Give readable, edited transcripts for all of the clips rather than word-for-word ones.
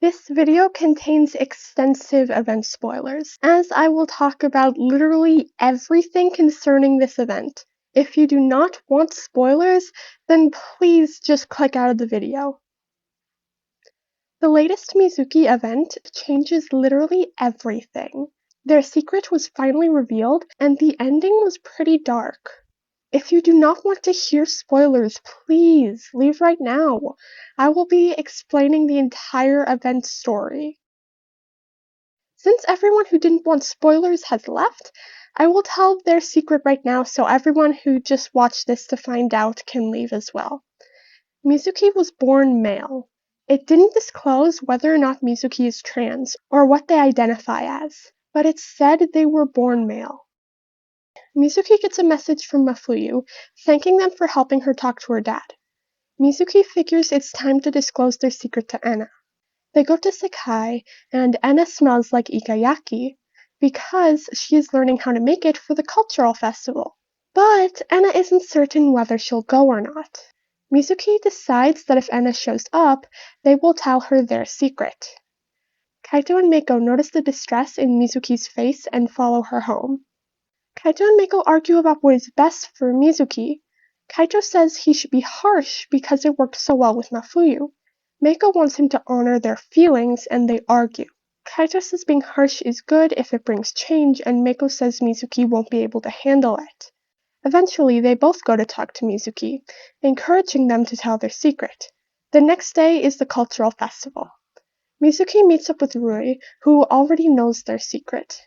This video contains extensive event spoilers, as I will talk about literally everything concerning this event. If you do not want spoilers, then please just click out of the video. The latest Mizuki event changes literally everything. Their secret was finally revealed, and the ending was pretty dark. If you do not want to hear spoilers, please leave right now. I will be explaining the entire event story. Since everyone who didn't want spoilers has left, I will tell their secret right now so everyone who just watched this to find out can leave as well. Mizuki was born male. It didn't disclose whether or not Mizuki is trans, or what they identify as, but it said they were born male. Mizuki gets a message from Mafuyu, thanking them for helping her talk to her dad. Mizuki figures it's time to disclose their secret to Hana. They go to Sekai, and Hana smells like ikayaki, because she is learning how to make it for the cultural festival. But Hana isn't certain whether she'll go or not. Mizuki decides that if Hana shows up, they will tell her their secret. Kaito and Meiko notice the distress in Mizuki's face and follow her home. Kaito and Meiko argue about what is best for Mizuki. Kaito says he should be harsh because it worked so well with Mafuyu. Meiko wants him to honor their feelings, and they argue. Kaito says being harsh is good if it brings change, and Meiko says Mizuki won't be able to handle it. Eventually, they both go to talk to Mizuki, encouraging them to tell their secret. The next day is the cultural festival. Mizuki meets up with Rui, who already knows their secret.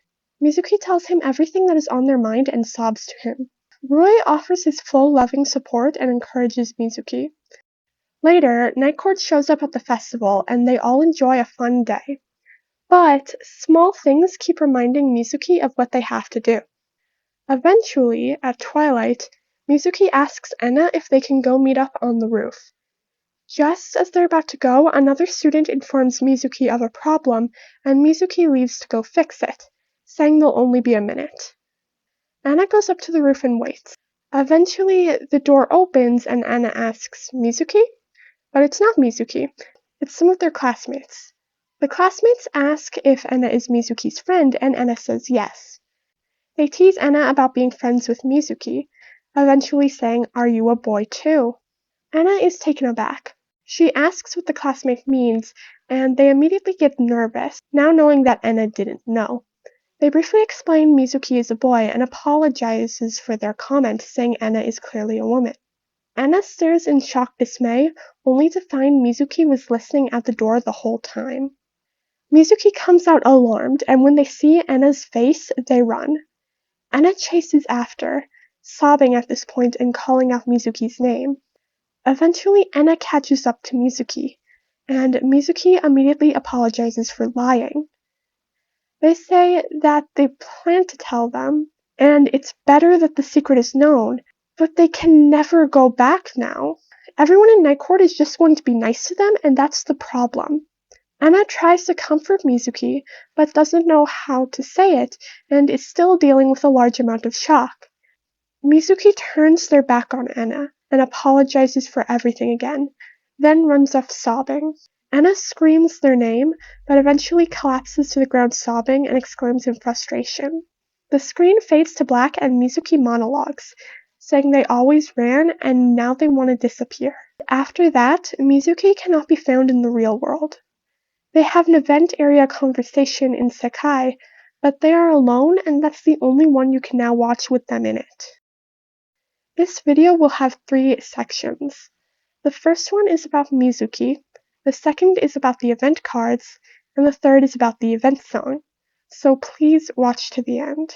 Mizuki tells him everything that is on their mind and sobs to him. Rui offers his full loving support and encourages Mizuki. Later, Night Court shows up at the festival and they all enjoy a fun day. But small things keep reminding Mizuki of what they have to do. Eventually, at twilight, Mizuki asks Hana if they can go meet up on the roof. Just as they're about to go, another student informs Mizuki of a problem, and Mizuki leaves to go fix it, saying they'll only be a minute. Hana goes up to the roof and waits. Eventually, the door opens and Hana asks, "Mizuki?" But it's not Mizuki. It's some of their classmates. The classmates ask if Hana is Mizuki's friend, and Hana says yes. They tease Hana about being friends with Mizuki, eventually saying, "Are you a boy too?" Hana is taken aback. She asks what the classmate means, and they immediately get nervous, now knowing that Hana didn't know. They briefly explain Mizuki is a boy and apologizes for their comment, saying Hana is clearly a woman. Hana stares in shocked dismay, only to find Mizuki was listening at the door the whole time. Mizuki comes out alarmed, and when they see Hana's face, they run. Hana chases after, sobbing at this point and calling out Mizuki's name. Eventually, Hana catches up to Mizuki, and Mizuki immediately apologizes for lying. They say that they plan to tell them, and it's better that the secret is known, but they can never go back now. Everyone in Night Court is just going to be nice to them, and that's the problem. Hana tries to comfort Mizuki, but doesn't know how to say it, and is still dealing with a large amount of shock. Mizuki turns their back on Hana, and apologizes for everything again, then runs off sobbing. Hana screams their name, but eventually collapses to the ground sobbing and exclaims in frustration. The screen fades to black and Mizuki monologues, saying they always ran and now they want to disappear. After that, Mizuki cannot be found in the real world. They have an event area conversation in Sekai, but they are alone and that's the only one you can now watch with them in it. This video will have 3 sections. The first one is about Mizuki, the second is about the event cards, and the third is about the event song, so please watch to the end.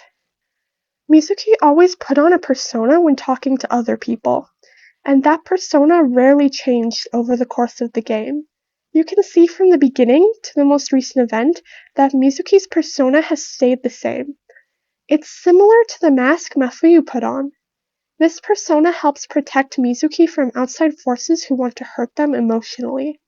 Mizuki always put on a persona when talking to other people, and that persona rarely changed over the course of the game. You can see from the beginning to the most recent event that Mizuki's persona has stayed the same. It's similar to the mask Mafuyu put on. This persona helps protect Mizuki from outside forces who want to hurt them emotionally.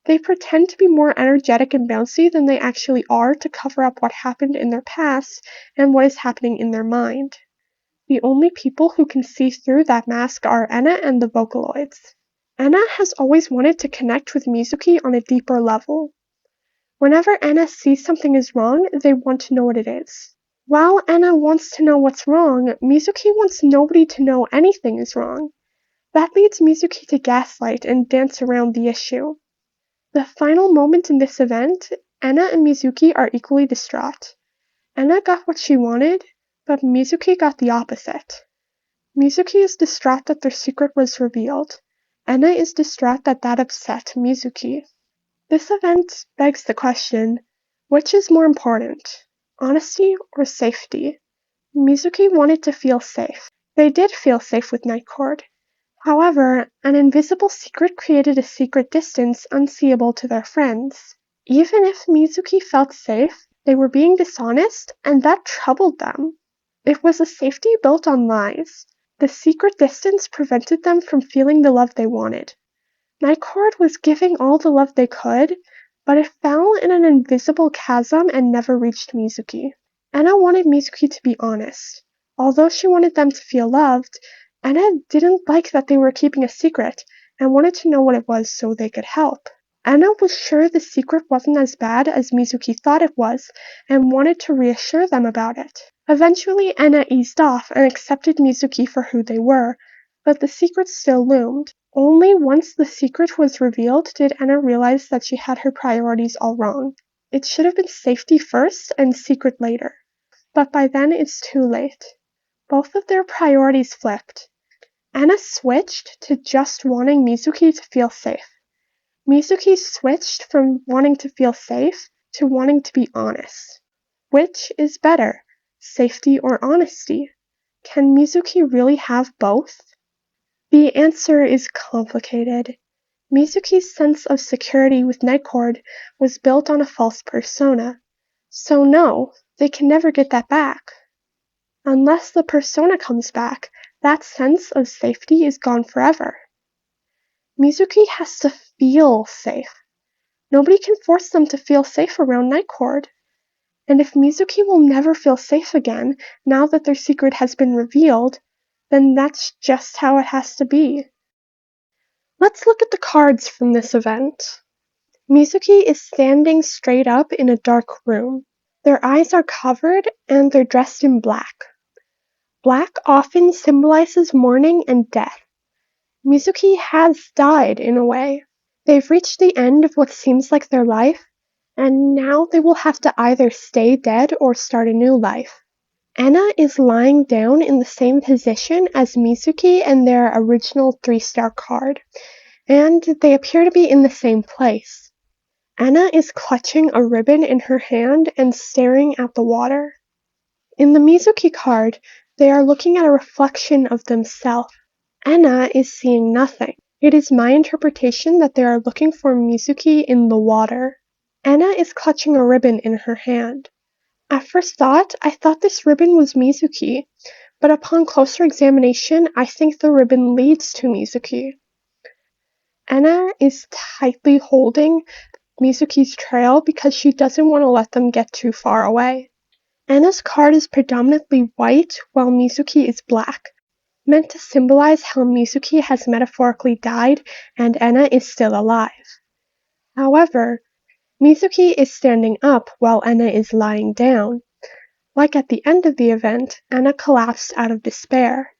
They pretend to be more energetic and bouncy than they actually are to cover up what happened in their past and what is happening in their mind. The only people who can see through that mask are Hana and the Vocaloids. Hana has always wanted to connect with Mizuki on a deeper level. Whenever Anna sees something is wrong, they want to know what it is. While Anna wants to know what's wrong, Mizuki wants nobody to know anything is wrong. That leads Mizuki to gaslight and dance around the issue. The final moment in this event, Anna and Mizuki are equally distraught. Anna got what she wanted, but Mizuki got the opposite. Mizuki is distraught that their secret was revealed. Anna is distraught that upset Mizuki. This event begs the question, which is more important, honesty or safety? Mizuki wanted to feel safe. They did feel safe with Night Court. However, an invisible secret created a secret distance unseeable to their friends. Even if Mizuki felt safe, they were being dishonest, and that troubled them. It was a safety built on lies. The secret distance prevented them from feeling the love they wanted. Night Court was giving all the love they could, but it fell in an invisible chasm and never reached Mizuki. Anna wanted Mizuki to be honest. Although she wanted them to feel loved, Anna didn't like that they were keeping a secret and wanted to know what it was so they could help. Anna was sure the secret wasn't as bad as Mizuki thought it was and wanted to reassure them about it. Eventually, Anna eased off and accepted Mizuki for who they were, but the secret still loomed. Only once the secret was revealed did Anna realize that she had her priorities all wrong. It should have been safety first and secret later. But by then it's too late. Both of their priorities flipped. Anna switched to just wanting Mizuki to feel safe. Mizuki switched from wanting to feel safe to wanting to be honest. Which is better, safety or honesty? Can Mizuki really have both? The answer is complicated. Mizuki's sense of security with Night Court was built on a false persona. So no, they can never get that back. Unless the persona comes back, that sense of safety is gone forever. Mizuki has to feel safe. Nobody can force them to feel safe around Night Court. And if Mizuki will never feel safe again, now that their secret has been revealed, then that's just how it has to be. Let's look at the cards from this event. Mizuki is standing straight up in a dark room. Their eyes are covered and they're dressed in black. Black often symbolizes mourning and death. Mizuki has died in a way. They've reached the end of what seems like their life, and now they will have to either stay dead or start a new life. Anna is lying down in the same position as Mizuki and their original 3-star card, and they appear to be in the same place. Anna is clutching a ribbon in her hand and staring at the water. In the Mizuki card, they are looking at a reflection of themselves. Anna is seeing nothing. It is my interpretation that they are looking for Mizuki in the water. Anna is clutching a ribbon in her hand. At first thought, I thought this ribbon was Mizuki, but upon closer examination, I think the ribbon leads to Mizuki. Anna is tightly holding Mizuki's trail because she doesn't want to let them get too far away. Anna's card is predominantly white, while Mizuki is black, meant to symbolize how Mizuki has metaphorically died and Anna is still alive. However, Mizuki is standing up while Anna is lying down. Like at the end of the event, Anna collapsed out of despair.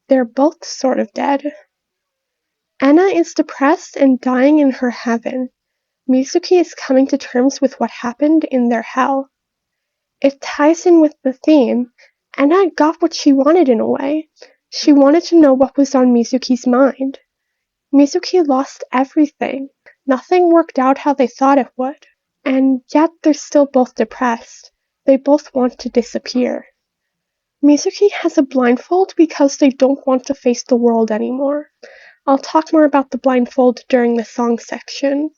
They're both sort of dead. Anna is depressed and dying in her heaven. Mizuki is coming to terms with what happened in their hell. It ties in with the theme. Anna got what she wanted in a way. She wanted to know what was on Mizuki's mind. Mizuki lost everything. Nothing worked out how they thought it would. And yet they're still both depressed. They both want to disappear. Mizuki has a blindfold because they don't want to face the world anymore. I'll talk more about the blindfold during the song section.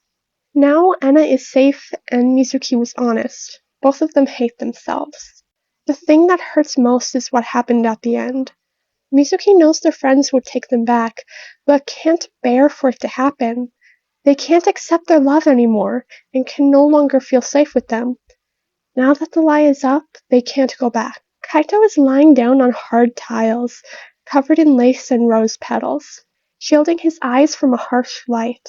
Now Anna is safe and Mizuki was honest. Both of them hate themselves. The thing that hurts most is what happened at the end. Mizuki knows their friends would take them back, but can't bear for it to happen. They can't accept their love anymore, and can no longer feel safe with them. Now that the lie is up, they can't go back. Kaito is lying down on hard tiles, covered in lace and rose petals, shielding his eyes from a harsh light.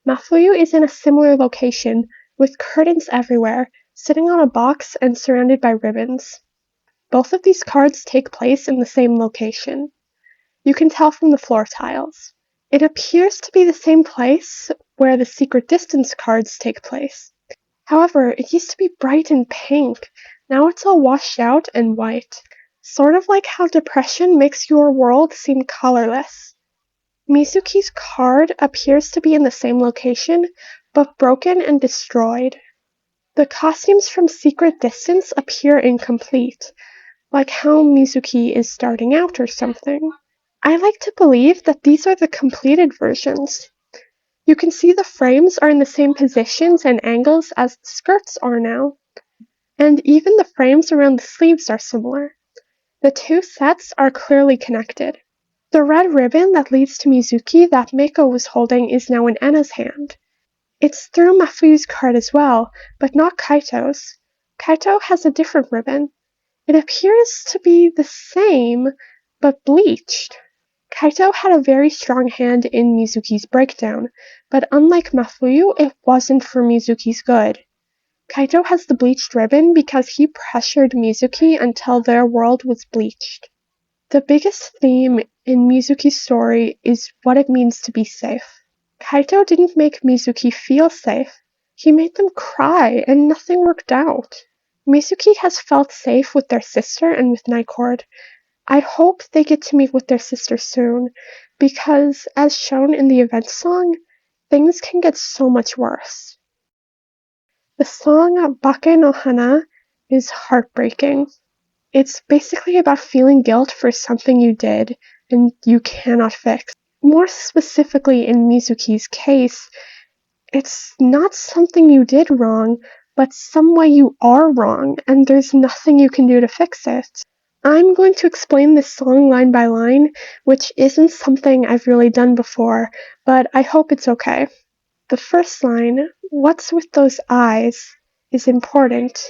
Mafuyu is in a similar location, with curtains everywhere, sitting on a box and surrounded by ribbons. Both of these cards take place in the same location. You can tell from the floor tiles. It appears to be the same place where the Secret Distance cards take place. However, it used to be bright and pink. Now it's all washed out and white. Sort of like how depression makes your world seem colorless. Mizuki's card appears to be in the same location, but broken and destroyed. The costumes from Secret Distance appear incomplete, like how Mizuki is starting out or something. I like to believe that these are the completed versions. You can see the frames are in the same positions and angles as the skirts are now. And even the frames around the sleeves are similar. The two sets are clearly connected. The red ribbon that leads to Mizuki that Meiko was holding is now in Ena's hand. It's through Mafuyu's card as well, but not Kaito's. Kaito has a different ribbon. It appears to be the same, but bleached. Kaito had a very strong hand in Mizuki's breakdown, but unlike Mafuyu, it wasn't for Mizuki's good. Kaito has the bleached ribbon because he pressured Mizuki until their world was bleached. The biggest theme in Mizuki's story is what it means to be safe. Kaito didn't make Mizuki feel safe. He made them cry, and nothing worked out. Mizuki has felt safe with their sister and with Nicord. I hope they get to meet with their sister soon, because, as shown in the event song, things can get so much worse. The song Bake no Hana is heartbreaking. It's basically about feeling guilt for something you did and you cannot fix. More specifically in Mizuki's case, it's not something you did wrong, but some way you are wrong, and there's nothing you can do to fix it. I'm going to explain this song line by line, which isn't something I've really done before, but I hope it's okay. The first line, "What's with those eyes?" is important.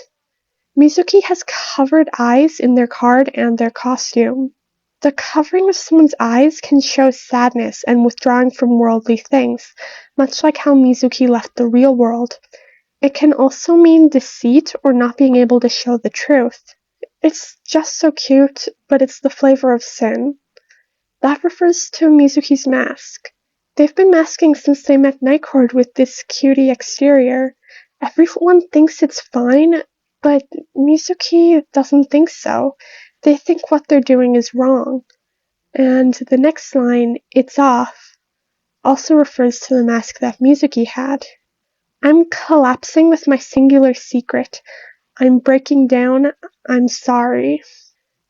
Mizuki has covered eyes in their card and their costume. The covering of someone's eyes can show sadness and withdrawing from worldly things, much like how Mizuki left the real world. It can also mean deceit or not being able to show the truth. It's just so cute, but it's the flavor of sin. That refers to Mizuki's mask. They've been masking since they met Nicord with this cutie exterior. Everyone thinks it's fine, but Mizuki doesn't think so. They think what they're doing is wrong. And the next line, "It's off," also refers to the mask that Mizuki had. "I'm collapsing with my singular secret. I'm breaking down. I'm sorry."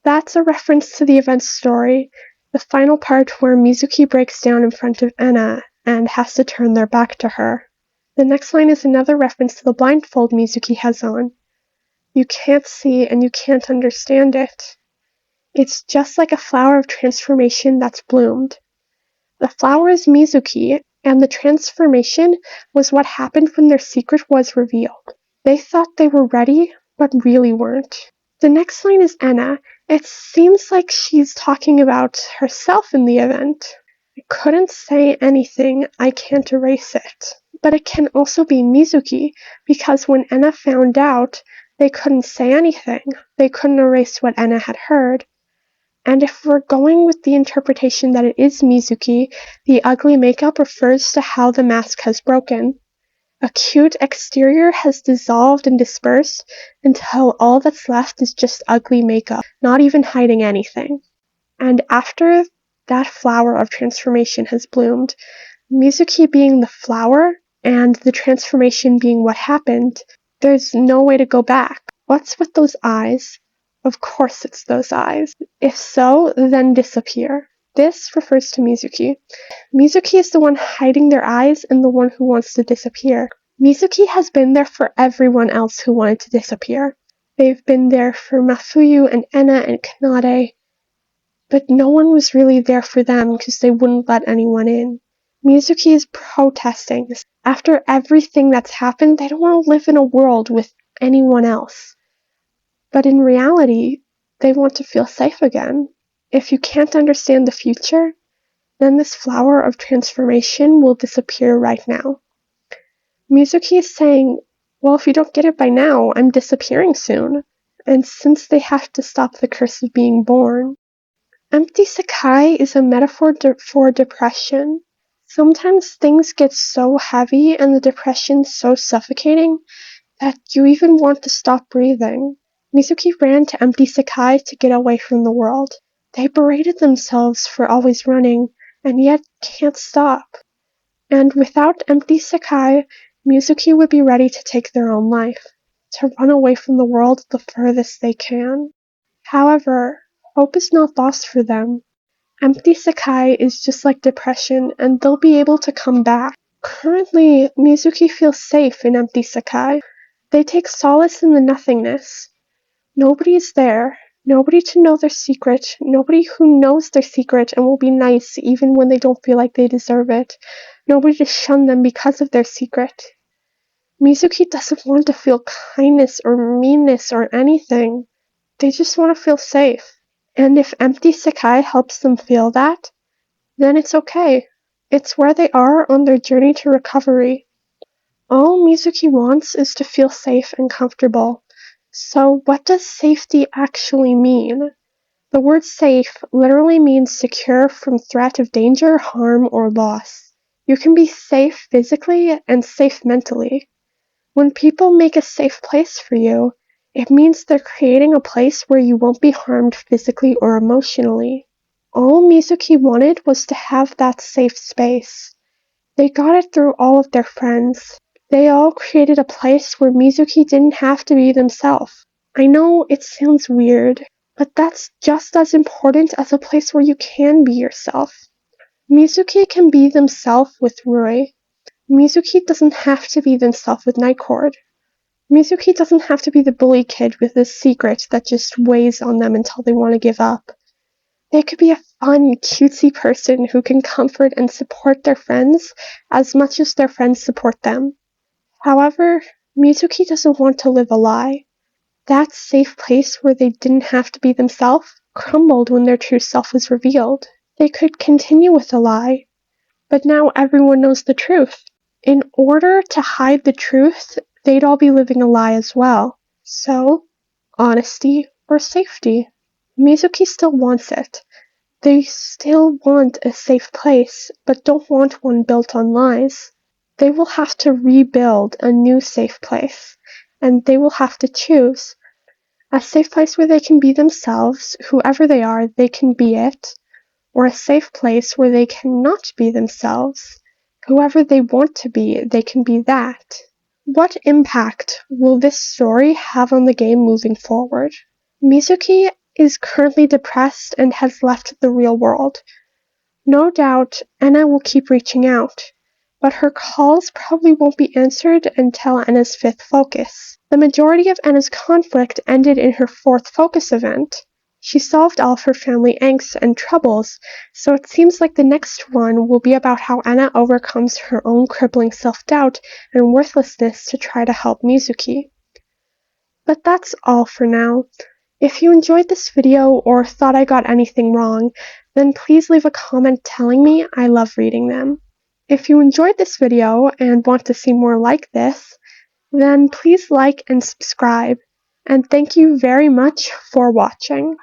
That's a reference to the event story, the final part where Mizuki breaks down in front of Ena and has to turn their back to her. The next line is another reference to the blindfold Mizuki has on. "You can't see and you can't understand it. It's just like a flower of transformation that's bloomed." The flower is Mizuki, and the transformation was what happened when their secret was revealed. They thought they were ready, but really weren't. The next line is Ena. It seems like she's talking about herself in the event. "I couldn't say anything, I can't erase it." But it can also be Mizuki, because when Ena found out, they couldn't say anything. They couldn't erase what Ena had heard. And if we're going with the interpretation that it is Mizuki, the ugly makeup refers to how the mask has broken. A cute exterior has dissolved and dispersed until all that's left is just ugly makeup, not even hiding anything. And after that flower of transformation has bloomed, Mizuki being the flower and the transformation being what happened, there's no way to go back. What's with those eyes? Of course it's those eyes. If so, then disappear. This refers to Mizuki. Mizuki is the one hiding their eyes and the one who wants to disappear. Mizuki has been there for everyone else who wanted to disappear. They've been there for Mafuyu and Ena and Kanade, but no one was really there for them because they wouldn't let anyone in. Mizuki is protesting. After everything that's happened, they don't want to live in a world with anyone else. But in reality, they want to feel safe again. If you can't understand the future, then this flower of transformation will disappear right now. Mizuki is saying, Well, if you don't get it by now, I'm disappearing soon. And since they have to stop the curse of being born. Empty Sekai is a metaphor for depression. Sometimes things get so heavy and the depression so suffocating that you even want to stop breathing. Mizuki ran to Empty Sekai to get away from the world. They berated themselves for always running, and yet can't stop. And without Empty Sekai, Mizuki would be ready to take their own life, to run away from the world the furthest they can. However, hope is not lost for them. Empty Sekai is just like depression, and they'll be able to come back. Currently, Mizuki feels safe in Empty Sekai. They take solace in the nothingness. Nobody is there. Nobody to know their secret. Nobody who knows their secret and will be nice even when they don't feel like they deserve it. Nobody to shun them because of their secret. Mizuki doesn't want to feel kindness or meanness or anything. They just want to feel safe. And if Empty Sekai helps them feel that, then it's okay. It's where they are on their journey to recovery. All Mizuki wants is to feel safe and comfortable. So what does safety actually mean? The word safe literally means secure from threat of danger, harm, or loss. You can be safe physically and safe mentally. When people make a safe place for you, it means they're creating a place where you won't be harmed physically or emotionally. All Mizuki wanted was to have that safe space. They got it through all of their friends. They all created a place where Mizuki didn't have to be themselves. I know it sounds weird, but that's just as important as a place where you can be yourself. Mizuki can be themselves with Rui. Mizuki doesn't have to be themselves with Nightcord. Mizuki doesn't have to be the bully kid with a secret that just weighs on them until they want to give up. They could be a fun, cutesy person who can comfort and support their friends as much as their friends support them. However, Mizuki doesn't want to live a lie. That safe place where they didn't have to be themselves crumbled when their true self was revealed. They could continue with a lie, but now everyone knows the truth. In order to hide the truth, they'd all be living a lie as well. So, honesty or safety? Mizuki still wants it. They still want a safe place, but don't want one built on lies. They will have to rebuild a new safe place, and they will have to choose. A safe place where they can be themselves, whoever they are, they can be it, or a safe place where they cannot be themselves. Whoever they want to be, they can be that. What impact will this story have on the game moving forward? Mizuki is currently depressed and has left the real world. No doubt, Anna will keep reaching out, but her calls probably won't be answered until Anna's 5th focus. The majority of Anna's conflict ended in her 4th focus event. She solved all of her family angst and troubles, so it seems like the next one will be about how Anna overcomes her own crippling self-doubt and worthlessness to try to help Mizuki. But that's all for now. If you enjoyed this video or thought I got anything wrong, then please leave a comment telling me. I love reading them. If you enjoyed this video and want to see more like this, then please like and subscribe. And thank you very much for watching.